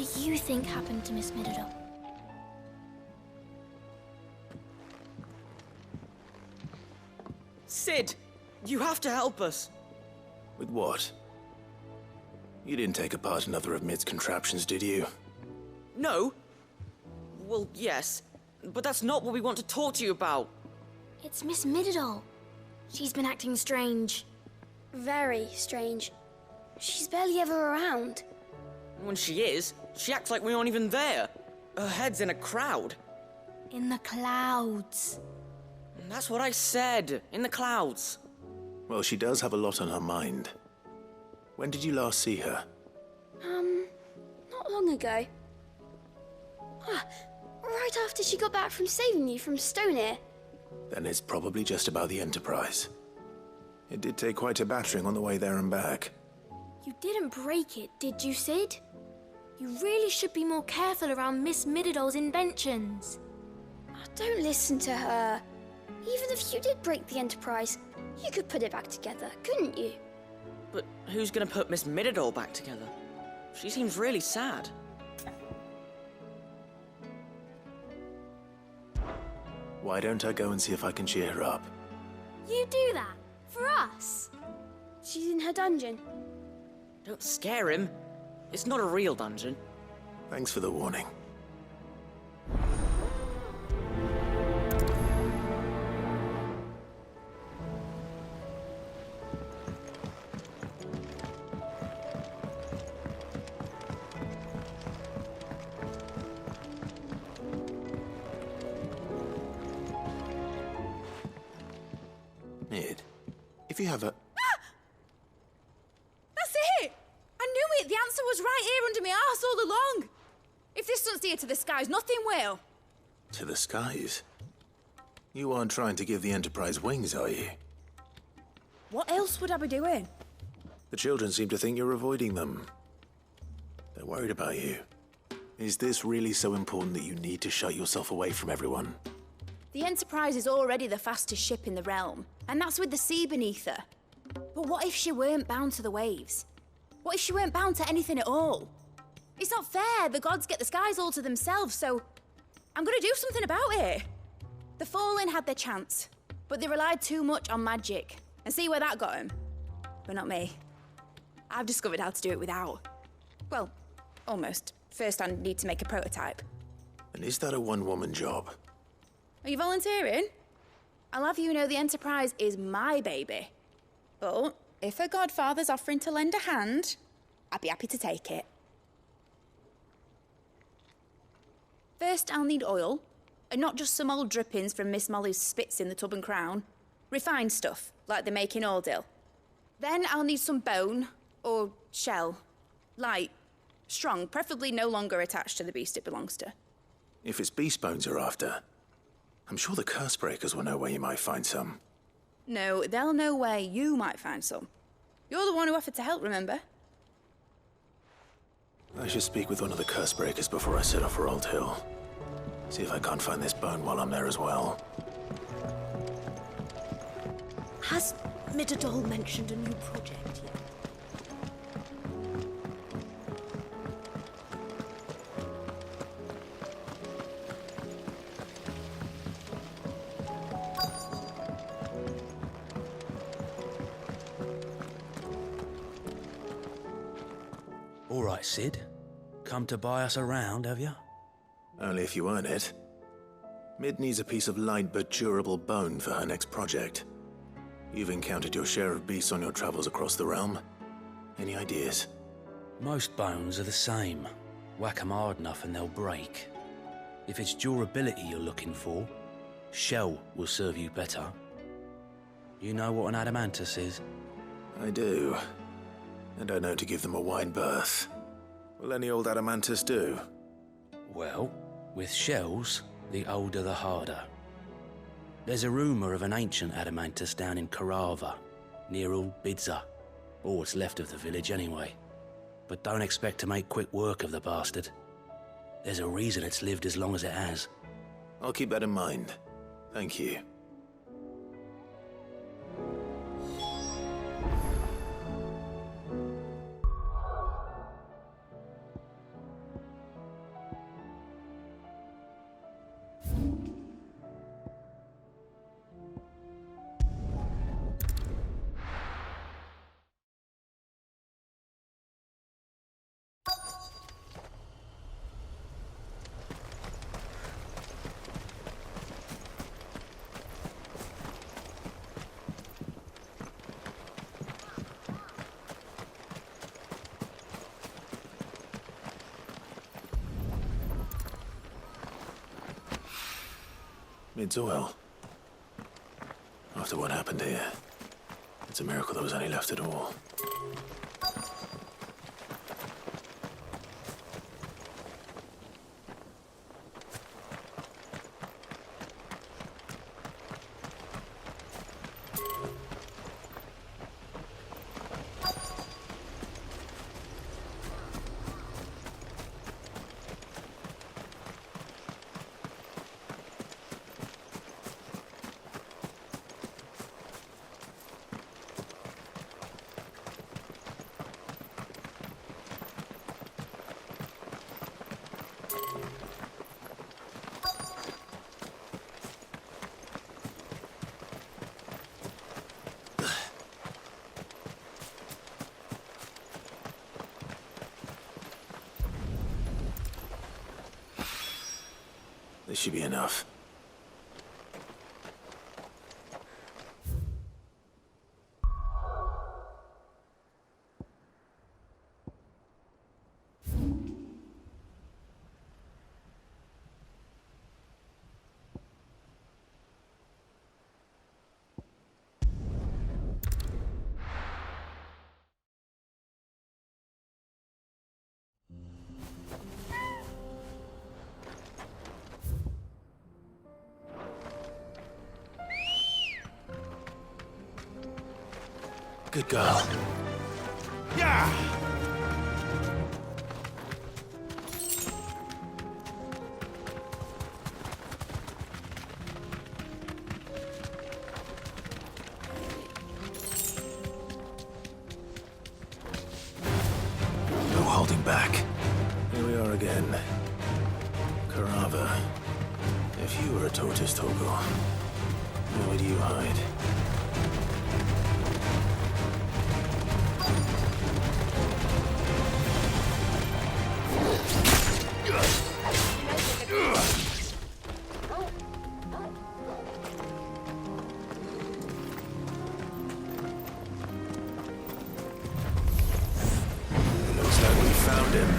do you think happened to Miss Middledore? Sid, you have to help us. With what? You didn't take apart another of Mid's contraptions, did you? No. Well, yes, but that's not what we want to talk to you about. It's Miss Middledore. She's been acting strange. Very strange. She's barely ever around. When she is, she acts like we aren't even there. Her head's in a crowd. In the clouds. And that's what I said, in the clouds. Well, she does have a lot on her mind. When did you last see her? Not long ago. Right after she got back from saving you from Stonear. Then it's probably just about the Enterprise. It did take quite a battering on the way there and back. You didn't break it, did you, Sid? You really should be more careful around Miss Middeldore's inventions. Don't listen to her. Even if you did break the Enterprise, you could put it back together, couldn't you? But who's gonna put Miss Middledore back together? She seems really sad. Why don't I go and see if I can cheer her up? You do that? For us? She's in her dungeon. Don't scare him. It's not a real dungeon. Thanks for the warning. Mid, if you have a... That's it! I knew it! The answer was right here under my arse all along! If this doesn't steer to the skies, nothing will! To the skies? You aren't trying to give the Enterprise wings, are you? What else would I be doing? The children seem to think you're avoiding them. They're worried about you. Is this really so important that you need to shut yourself away from everyone? The Enterprise is already the fastest ship in the realm, and that's with the sea beneath her. But what if she weren't bound to the waves? What if she weren't bound to anything at all? It's not fair. The gods get the skies all to themselves, so I'm gonna do something about it. The Fallen had their chance, but they relied too much on magic. And see where that got them? But not me. I've discovered how to do it without. Well, almost. First I need to make a prototype. And is that a one-woman job? Are you volunteering? I'll have you know the Enterprise is my baby. But if a godfather's offering to lend a hand, I'd be happy to take it. First, I'll need oil, and not just some old drippings from Miss Molly's spits in the Tub and Crown. Refined stuff, like they make in Ordil. Then I'll need some bone, or shell. Light, strong, preferably no longer attached to the beast it belongs to. If it's beast bones you're after, I'm sure the curse breakers will know where you might find some. No, they'll know where you might find some. You're the one who offered to help, remember? I should speak with one of the curse breakers before I set off for Old Hill. See if I can't find this bone while I'm there as well. Has Middledore mentioned a new project yet? All right, Sid. Come to buy us around, have you? Only if you earn it. Mid needs a piece of light but durable bone for her next project. You've encountered your share of beasts on your travels across the realm. Any ideas? Most bones are the same. Whack 'em hard enough and they'll break. If it's durability you're looking for, shell will serve you better. You know what an adamantus is? I do. And I know to give them a wide berth. Will any old adamantus do? Well, with shells, the older the harder. There's a rumour of an ancient adamantus down in Karava, near Ul Bidza, or what's left of the village anyway. But don't expect to make quick work of the bastard. There's a reason it's lived as long as it has. I'll keep that in mind. Thank you. Mid's oil. After what happened here, it's a miracle there was any left at all. This should be enough. Good girl. Yeah! No holding back. Here we are again. Carava. If you were a tortoise, Togo, where would you hide? Looks like we found him.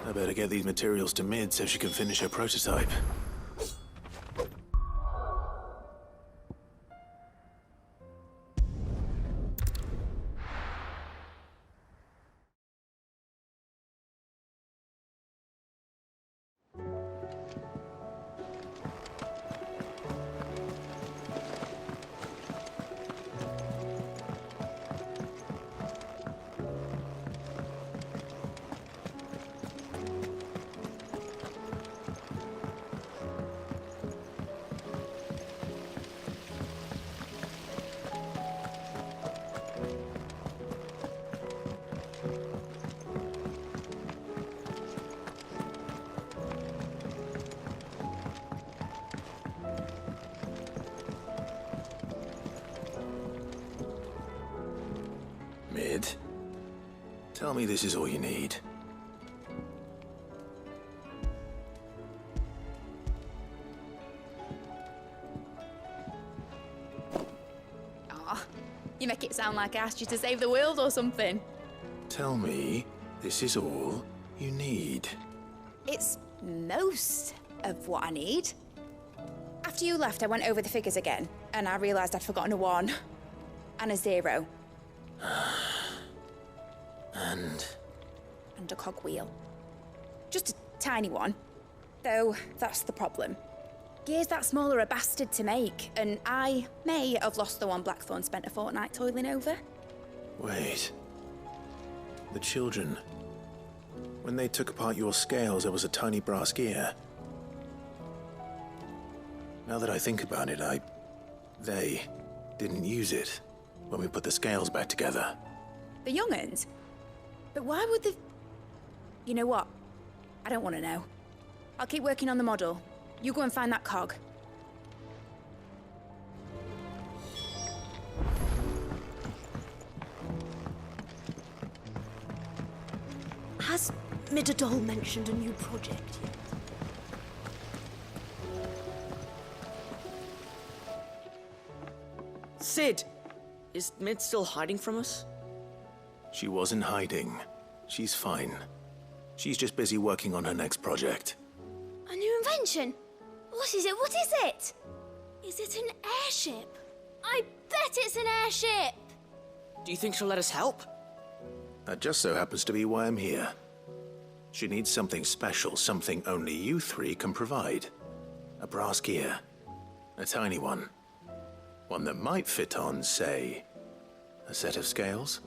I better get these materials to Mid so she can finish her prototype. Tell me this is all you need. Aw, you make it sound like I asked you to save the world or something. Tell me this is all you need. It's most of what I need. After you left, I went over the figures again, and I realised I'd forgotten a 1 and a 0. And A cogwheel. Just a tiny one. Though, that's the problem. Gears that small are a bastard to make, and I may have lost the one Blackthorn spent a fortnight toiling over. wait. The children. When they took apart your scales, there was a tiny brass gear. Now that I think about it, they didn't use it when we put the scales back together. The young'uns? But why would the... You know what? I don't want to know. I'll keep working on the model. You go and find that cog. Has Midadol mentioned a new project yet? Sid! Is Mid still hiding from us? She wasn't hiding. She's fine. She's just busy working on her next project. A new invention? What is it? What is it? Is it an airship? I bet it's an airship! Do you think she'll let us help? That just so happens to be why I'm here. She needs something special, something only you three can provide. A brass gear. A tiny one. One that might fit on, say, a set of scales?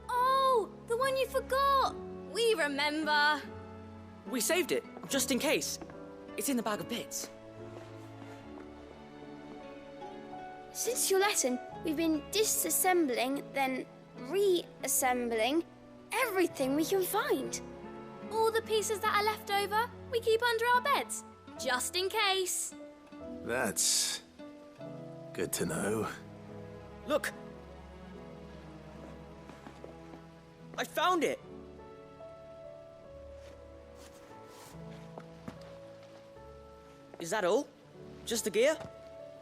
Oh, the one you forgot! We remember! We saved it, just in case. It's in the bag of bits. Since your lesson, we've been disassembling, then reassembling everything we can find. All the pieces that are left over, we keep under our beds, just in case. That's good to know. Look! I found it! Is that all? Just the gear?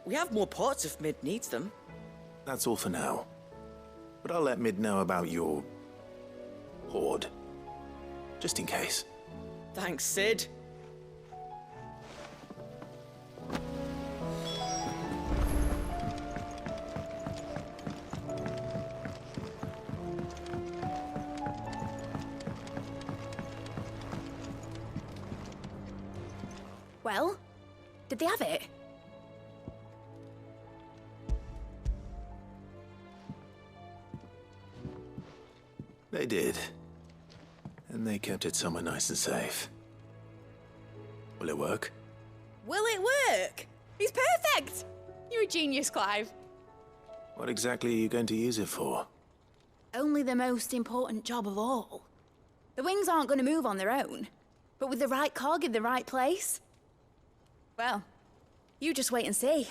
We have more parts if Mid needs them. That's all for now. But I'll let Mid know about your hoard. Just in case. Thanks, Sid. Well, did they have it? They did. And they kept it somewhere nice and safe. Will it work? Will it work? He's perfect! You're a genius, Clive. What exactly are you going to use it for? Only the most important job of all. The wings aren't going to move on their own, but with the right cog in the right place. Well, you just wait and see.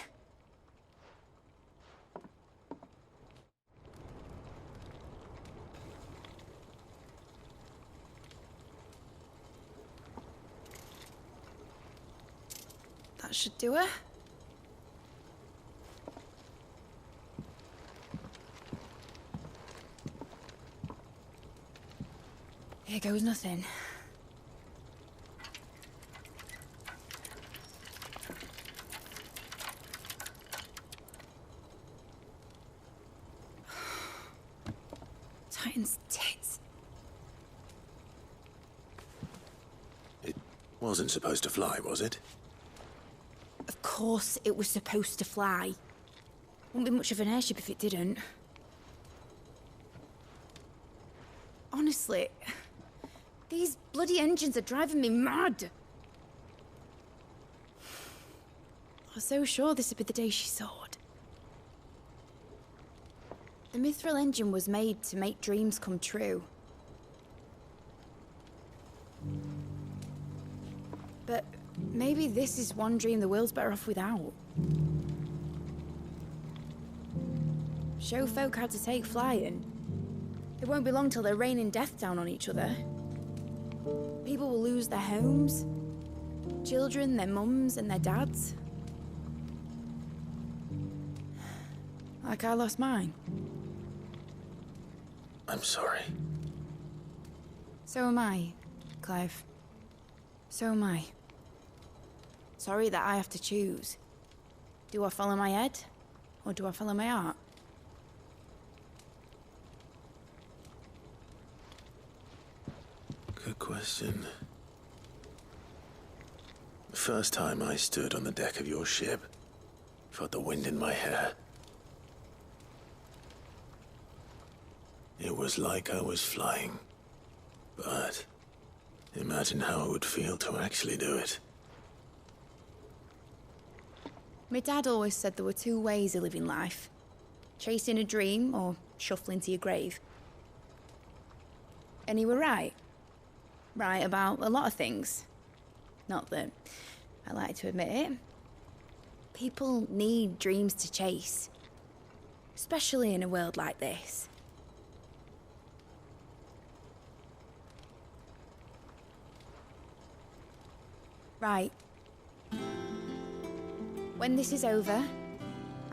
That should do it. Here goes nothing. Titan's tits. It wasn't supposed to fly, was it? Of course it was supposed to fly. Wouldn't be much of an airship if it didn't. Honestly, these bloody engines are driving me mad. I was so sure this would be the day she soared. The Mithril engine was made to make dreams come true. But maybe this is one dream the world's better off without. Show folk how to take flying. It won't be long till they're raining death down on each other. People will lose their homes. Children, their mums and their dads. Like I lost mine. I'm sorry. So am I, Clive. So am I. Sorry that I have to choose. Do I follow my head, or do I follow my heart? Good question. The first time I stood on the deck of your ship, felt the wind in my hair. It was like I was flying. But imagine how it would feel to actually do it. My dad always said there were two ways of living life. Chasing a dream or shuffling to your grave. And he were right. Right about a lot of things. Not that I like to admit it. People need dreams to chase. Especially in a world like this. Right. When this is over,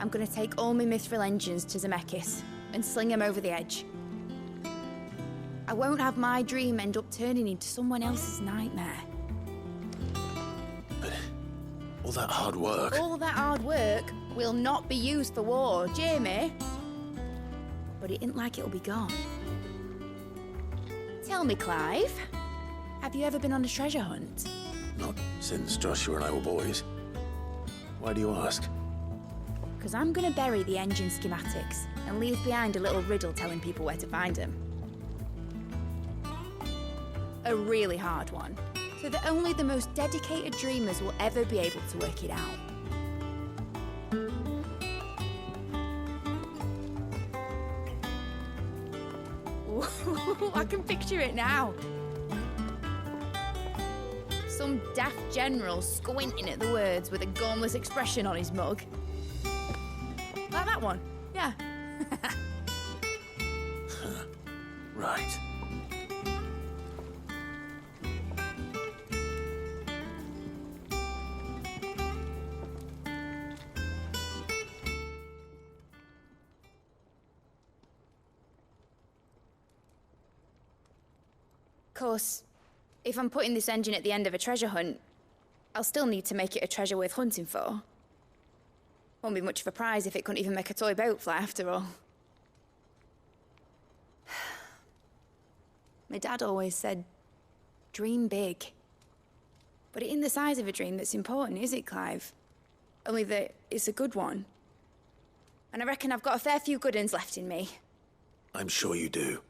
I'm gonna take all my mithril engines to Zemeckis and sling them over the edge. I won't have my dream end up turning into someone else's nightmare. But all that hard work... All that hard work will not be used for war, Jamie. But it ain't like it'll be gone. Tell me, Clive, have you ever been on a treasure hunt? Not since Joshua and I were boys. Why do you ask? Because I'm gonna bury the engine schematics and leave behind a little riddle telling people where to find them. A really hard one, so that only the most dedicated dreamers will ever be able to work it out. Ooh, I can picture it now. Some daft general squinting at the words with a gormless expression on his mug. Like that one, yeah. Right. Of course, if I'm putting this engine at the end of a treasure hunt, I'll still need to make it a treasure worth hunting for. Won't be much of a prize if it couldn't even make a toy boat fly after all. My dad always said, dream big. But it ain't the size of a dream that's important, is it, Clive? Only that it's a good one. And I reckon I've got a fair few good uns left in me. I'm sure you do.